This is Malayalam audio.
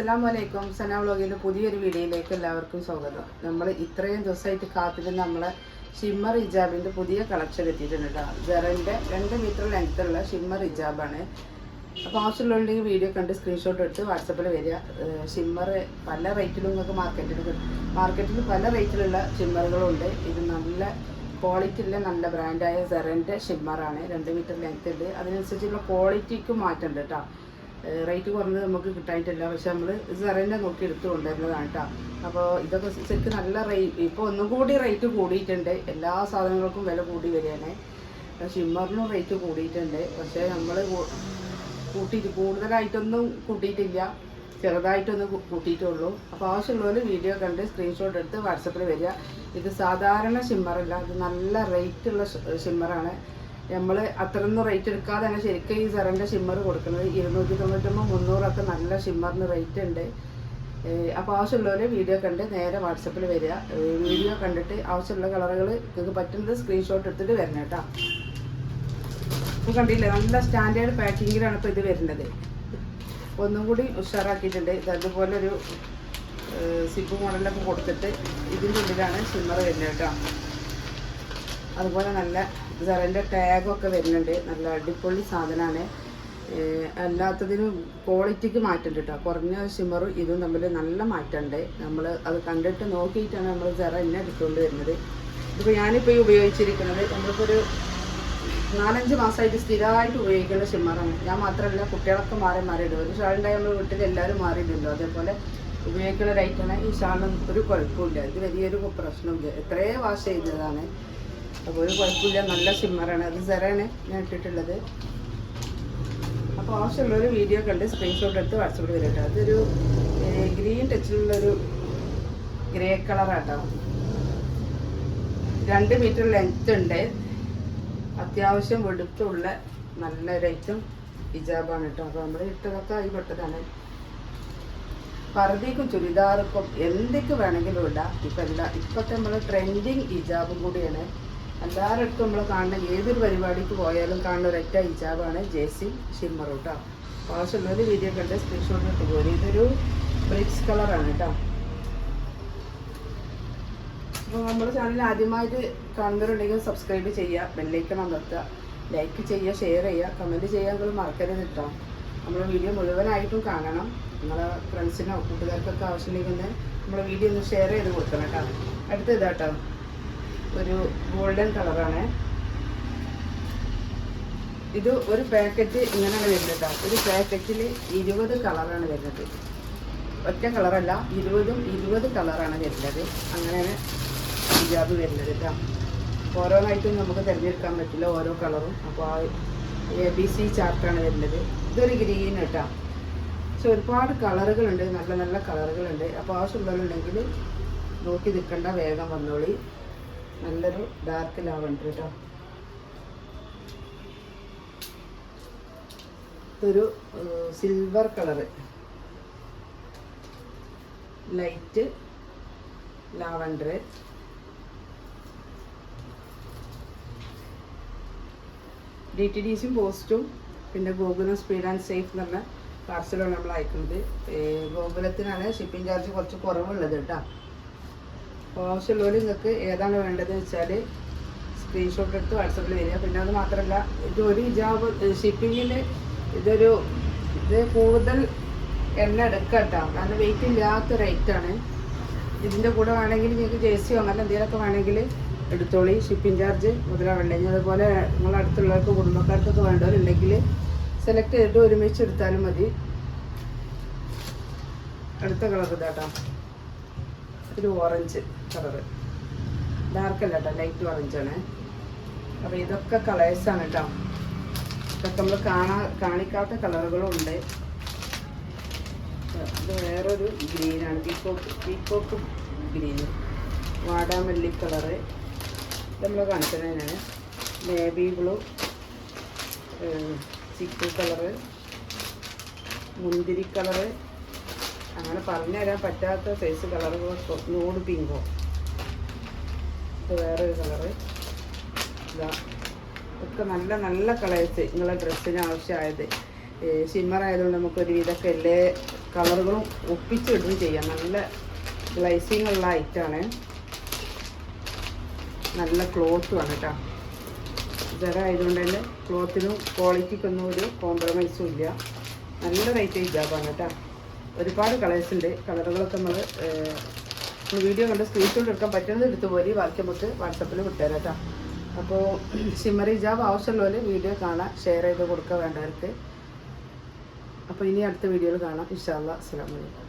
അസ്സലാമലൈക്കും. സന വ്ളോഗിൻ്റെ പുതിയൊരു വീഡിയോയിലേക്ക് എല്ലാവർക്കും സ്വാഗതം. നമ്മൾ ഇത്രയും ദിവസമായിട്ട് കാത്തിരുന്ന നമ്മളെ ഷിമ്മർ ഹിജാബിൻ്റെ പുതിയ കളക്ഷൻ എത്തിയിട്ടുണ്ട് കേട്ടോ. ജെറിൻ്റെ 2 മീറ്റർ ലെങ്ത്തുള്ള ഷിമ്മർ ഹിജാബാണ്. അപ്പോൾ ആവശ്യമുള്ളവരുണ്ടെങ്കിൽ വീഡിയോ കണ്ട് സ്ക്രീൻഷോട്ട് എടുത്ത് വാട്സപ്പിൽ വരിക. ഷിമ്മർ പല റേറ്റിലും നിങ്ങൾക്ക് മാർക്കറ്റിൽ പല റേറ്റിലുള്ള ഷിമ്മറുകളുണ്ട്. ഇത് നല്ല ക്വാളിറ്റി ഉള്ള നല്ല ബ്രാൻഡായ ജെറിൻ്റെ ഷിമ്മറാണ്. 2 മീറ്റർ ലെങ്ത്ത് ഉണ്ട്. അതിനനുസരിച്ചുള്ള ക്വാളിറ്റിക്കും മാറ്റമുണ്ട് കേട്ടോ. റേറ്റ് കുറഞ്ഞത് നമുക്ക് കിട്ടായിട്ടില്ല. പക്ഷെ നമ്മൾ സെറിനെ നോക്കി എടുത്ത് കൊണ്ടുവരുന്നതാണ് കേട്ടോ. അപ്പോൾ ഇതൊക്കെ ശരിക്കും നല്ല റേറ്റ്, ഇപ്പോൾ ഒന്നും കൂടി റേറ്റ് കൂടിയിട്ടുണ്ട്. എല്ലാ സാധനങ്ങൾക്കും വില കൂടി വരികയാണ്. ഷിമ്മറിനും റേറ്റ് കൂടിയിട്ടുണ്ട്. പക്ഷേ നമ്മൾ കൂടുതലായിട്ടൊന്നും കൂട്ടിയിട്ടില്ല, ചെറുതായിട്ടൊന്ന് കൂട്ടിയിട്ടുള്ളൂ. അപ്പോൾ ആവശ്യമുള്ളവർ വീഡിയോ കണ്ട് സ്ക്രീൻഷോട്ട് എടുത്ത് വാട്സപ്പിൽ വരിക. ഇത് സാധാരണ ഷിമ്മറല്ല, ഇത് നല്ല റേറ്റുള്ള ഷിമ്മറാണ്. നമ്മൾ അത്രയൊന്നും റേറ്റ് എടുക്കാതെ തന്നെ ശരിക്കും ഈ സെറിൻ്റെ ഷിമ്മർ കൊടുക്കുന്നത് 299-300 നല്ല ഷിമ്മറിന് റേറ്റ് ഉണ്ട്. അപ്പോൾ ആവശ്യമുള്ളവർ വീഡിയോ കണ്ട് നേരെ വാട്സപ്പിൽ വരിക. വീഡിയോ കണ്ടിട്ട് ആവശ്യമുള്ള കളറുകൾ നിങ്ങൾക്ക് പറ്റുന്നത് സ്ക്രീൻഷോട്ട് എടുത്തിട്ട് വരണം കേട്ടോ. ഇപ്പോൾ കണ്ടില്ലേ, നല്ല സ്റ്റാൻഡേർഡ് പാക്കിങ്ങിലാണ് ഇപ്പോൾ ഇത് വരുന്നത്. ഒന്നും കൂടി ഉഷാറാക്കിയിട്ടുണ്ട്. ഇത് അതുപോലൊരു സിബ് മോഡലൊക്കെ കൊടുത്തിട്ട് ഇതിൻ്റെ ഉള്ളിലാണ് ഷിമ്മർ വരുന്നത് കേട്ടോ. അതുപോലെ നല്ല സെറിൻ്റെ ടാഗൊക്കെ വരുന്നുണ്ട്. നല്ല അടിപൊളി സാധനമാണ്. അല്ലാത്തതിനും ക്വാളിറ്റിക്ക് മാറ്റമുണ്ട് കേട്ടോ. കുറഞ്ഞ ഷിമ്മറും ഇതും തമ്മിൽ നല്ല മാറ്റമുണ്ട്. നമ്മൾ അത് കണ്ടിട്ട് നോക്കിയിട്ടാണ് നമ്മൾ സെറിനെ എടുത്തുകൊണ്ട് വരുന്നത്. ഇപ്പോൾ ഞാനിപ്പോൾ ഈ ഉപയോഗിച്ചിരിക്കുന്നത് നമ്മളിപ്പോൾ ഒരു 4-5 മാസമായിട്ട് സ്ഥിരമായിട്ട് ഉപയോഗിക്കുന്ന ഷിമ്മറാണ്. ഞാൻ മാത്രമല്ല, കുട്ടികളൊക്കെ മാറി ഇടും. ഒരു ഷാളുണ്ടായി നമ്മൾ വീട്ടിൽ എല്ലാവരും മാറിയിട്ടുണ്ടോ, അതേപോലെ ഉപയോഗിക്കുന്ന ഒരു ഐറ്റമാണ്. ഈ ഷാളിന് ഒരു കുഴപ്പമില്ല, ഇത് വലിയൊരു പ്രശ്നമില്ല. എത്രയോ വാഷ് ചെയ്തതാണ്. അപ്പോൾ ഒരു കുഴപ്പമില്ല, നല്ല ഷിമ്മറാണ്. അത് സെറാണ് ഞാൻ ഇട്ടിട്ടുള്ളത്. അപ്പോൾ ആവശ്യമുള്ളൊരു വീഡിയോ കണ്ട് സ്ക്രീൻഷോട്ട് എടുത്ത് വാട്സപ്പിൽ വരും കേട്ടോ. അതൊരു ഗ്രീൻ ടച്ചിലുള്ളൊരു ഗ്രേ കളറാട്ടോ. 2 മീറ്റർ ലെങ്ത്ത് ഉണ്ട്. അത്യാവശ്യം വെടുത്തുള്ള നല്ലൊരു ഐറ്റം ഹിജാബാണ് കേട്ടോ. അപ്പോൾ നമ്മൾ ഇട്ടതൊക്കെ ഈ പെട്ടതാണ്. പർദ്ദയ്ക്കും ചുരിദാർക്കും എന്തൊക്കെ വേണമെങ്കിലും ഇടാം. ഇപ്പോഴത്തെ നമ്മൾ ട്രെൻഡിങ് ഹിജാബും കൂടിയാണ്. എല്ലാവരുടെ അടുത്തും നമ്മൾ കാണുന്ന ഏതൊരു പരിപാടിക്ക് പോയാലും കാണുന്ന ഒരൊറ്റ ഹിജാബാണ് ജേസി ഷിമ്മർ കേട്ടോ. ആവശ്യമുള്ളൊരു വീഡിയോ കണ്ട് സ്ക്രീൻഷോട്ട് ഇട്ട് പോരും. ഇതൊരു ബ്രിക്സ് കളറാണ് കേട്ടോ. അപ്പോൾ നമ്മുടെ ചാനൽ ആദ്യമായിട്ട് കാണുന്നവരുണ്ടെങ്കിൽ സബ്സ്ക്രൈബ് ചെയ്യുക, ബെല്ലൈക്കൺ അമർത്തുക, ലൈക്ക് ചെയ്യുക, ഷെയർ ചെയ്യുക, കമൻറ്റ് ചെയ്യാൻ നിങ്ങൾ മറക്കരുത് കേട്ടോ. നമ്മുടെ വീഡിയോ മുഴുവനായിട്ടും കാണണം. നിങ്ങളെ ഫ്രണ്ട്സിനോ കൂട്ടുകാർക്കൊക്കെ ആവശ്യമുണ്ടെങ്കിൽ നമ്മുടെ വീഡിയോ ഒന്ന് ഷെയർ ചെയ്ത് കൊടുക്കണം കേട്ടോ. അടുത്ത ഇതാട്ടോ, ഒരു ഗോൾഡൻ കളറാണ്. ഇത് ഒരു പാക്കറ്റ് ഇങ്ങനെയാണ് വരുന്നത് കേട്ടോ. ഒരു പാക്കറ്റിൽ 20 കളറാണ് വരുന്നത്. ഒറ്റ കളറല്ല, 20 കളറാണ് വരുന്നത്. അങ്ങനെയാണ് ഹിജാബ് വരുന്നത് കേട്ടോ. ഓരോന്നായിട്ടും നമുക്ക് തിരഞ്ഞെടുക്കാൻ പറ്റില്ല ഓരോ കളറും. അപ്പോൾ ആ ABC ചാർട്ടാണ് വരുന്നത്. ഇതൊരു ഗ്രീൻ കേട്ടോ. പക്ഷെ ഒരുപാട് കളറുകളുണ്ട്, നല്ല നല്ല കളറുകളുണ്ട്. അപ്പോൾ ആവശ്യമുള്ളവരുണ്ടെങ്കിൽ നോക്കി നിൽക്കേണ്ട, വേഗം വന്നോളി. നല്ലൊരു ഡാർക്ക് ലാവണ്ടർ കേട്ടോ. ഇതൊരു സിൽവർ കളറ്, ലൈറ്റ് ലാവണ്ടർ. DTDCയും പോസ്റ്റും പിന്നെ ഗോകുലം സ്പീഡ് ആൻഡ് സേഫ് എന്ന് പറഞ്ഞ പാർസലാണ് നമ്മൾ അയക്കുന്നത്. ഗോകുലത്തിനാണ് ഷിപ്പിംഗ് ചാർജ് കുറച്ച് കുറവുള്ളത് കേട്ടോ. അപ്പോൾ ആവശ്യമുള്ളവർ നിങ്ങൾക്ക് ഏതാണ് വേണ്ടതെന്ന് വെച്ചാൽ സ്ക്രീൻഷോട്ട് എടുത്ത് വാട്സപ്പിൽ വരിക. പിന്നെ അത് മാത്രമല്ല, ഇത് ഒരു ഹിജാബ് ഷിപ്പിങ്ങിൽ ഇത് കൂടുതൽ എണ്ണ എടുക്കുക കേട്ടോ. കാരണം വെയിറ്റ് ഇല്ലാത്ത റേറ്റാണ്. ഇതിൻ്റെ കൂടെ വേണമെങ്കിൽ നിങ്ങൾക്ക് ജേഴ്സിയോ അങ്ങനെ എന്തെങ്കിലുമൊക്കെ വേണമെങ്കിൽ എടുത്തോളി. ഷിപ്പിംഗ് ചാർജ് മുതലാവില്ലെങ്കിൽ അതുപോലെ നിങ്ങളടുത്തുള്ളവർക്ക് കുടുംബക്കാർക്കൊക്കെ വേണ്ടവരുണ്ടെങ്കിൽ സെലക്ട് ചെയ്തിട്ട് ഒരുമിച്ച് എടുത്താലും മതി. അടുത്ത കളർ ഇതാട്ടോ, ഒരു ഓറഞ്ച് കളറ്, ഡാർക്കല്ല കേട്ടോ, ലൈറ്റ് ഓറഞ്ചാണ്. അപ്പോൾ ഇതൊക്കെ കളേഴ്സാണ് കേട്ടോ. ഇതൊക്കെ നമ്മൾ കാണിക്കാത്ത കളറുകളും ഉണ്ട്. ഇത് വേറൊരു ഗ്രീനാണ്, പീക്കോക്ക് ഗ്രീന്, വാടാമല്ലി കളറ്. ഇത് നമ്മൾ കാണിച്ചത് തന്നെയാണ്. നേവി ബ്ലൂ, ചിക്കു കളറ്, മുന്തിരി കളറ്, അങ്ങനെ പറഞ്ഞു തരാൻ പറ്റാത്ത സൈസ് കളറുകൾ. നൂഡ് പിങ്കോ, ഇത് വേറൊരു കളറ്. ഇതാ, ഒക്കെ നല്ല നല്ല കളേഴ്സ് നിങ്ങളെ ഡ്രസ്സിന് ആവശ്യമായത്. ഷിമ്മർ ആയതുകൊണ്ട് നമുക്കൊരു ഇതൊക്കെ കളറുകളും ഒപ്പിച്ചിടുകയും ചെയ്യാം. നല്ല ഗ്ലൈസിങ് ഉള്ള ഐറ്റമാണ്. നല്ല ക്ലോത്തുമാണ് കേട്ടോ. ജര ആയതുകൊണ്ട് തന്നെ ക്ലോത്തിനും ക്വാളിറ്റിക്കൊന്നും ഒരു കോംപ്രമൈസും ഇല്ല. നല്ല റേറ്റ് ഹിജാബാണ് കേട്ടോ. ഒരുപാട് കളേഴ്സ് ഉണ്ട്. കളറുകളൊക്കെ നമ്മൾ വീഡിയോ കണ്ട് സ്ക്രീൻഷോട്ട് എടുക്കാൻ പറ്റുന്നത് എടുത്ത് പോരി. ബാക്കി നമുക്ക് വാട്സപ്പിൽ വിട്ടുതരാം കേട്ടോ. അപ്പോൾ ഷിമ്മർ ഹിജാബ് ആവശ്യമുള്ളവർ വീഡിയോ കാണാം, ഷെയർ ചെയ്ത് കൊടുക്കുക വേണ്ടവർക്ക്. അപ്പോൾ ഇനി അടുത്ത വീഡിയോയിൽ കാണാം. ഇൻഷാ അല്ലാഹ്. അസ്സലാമു അലൈക്കും.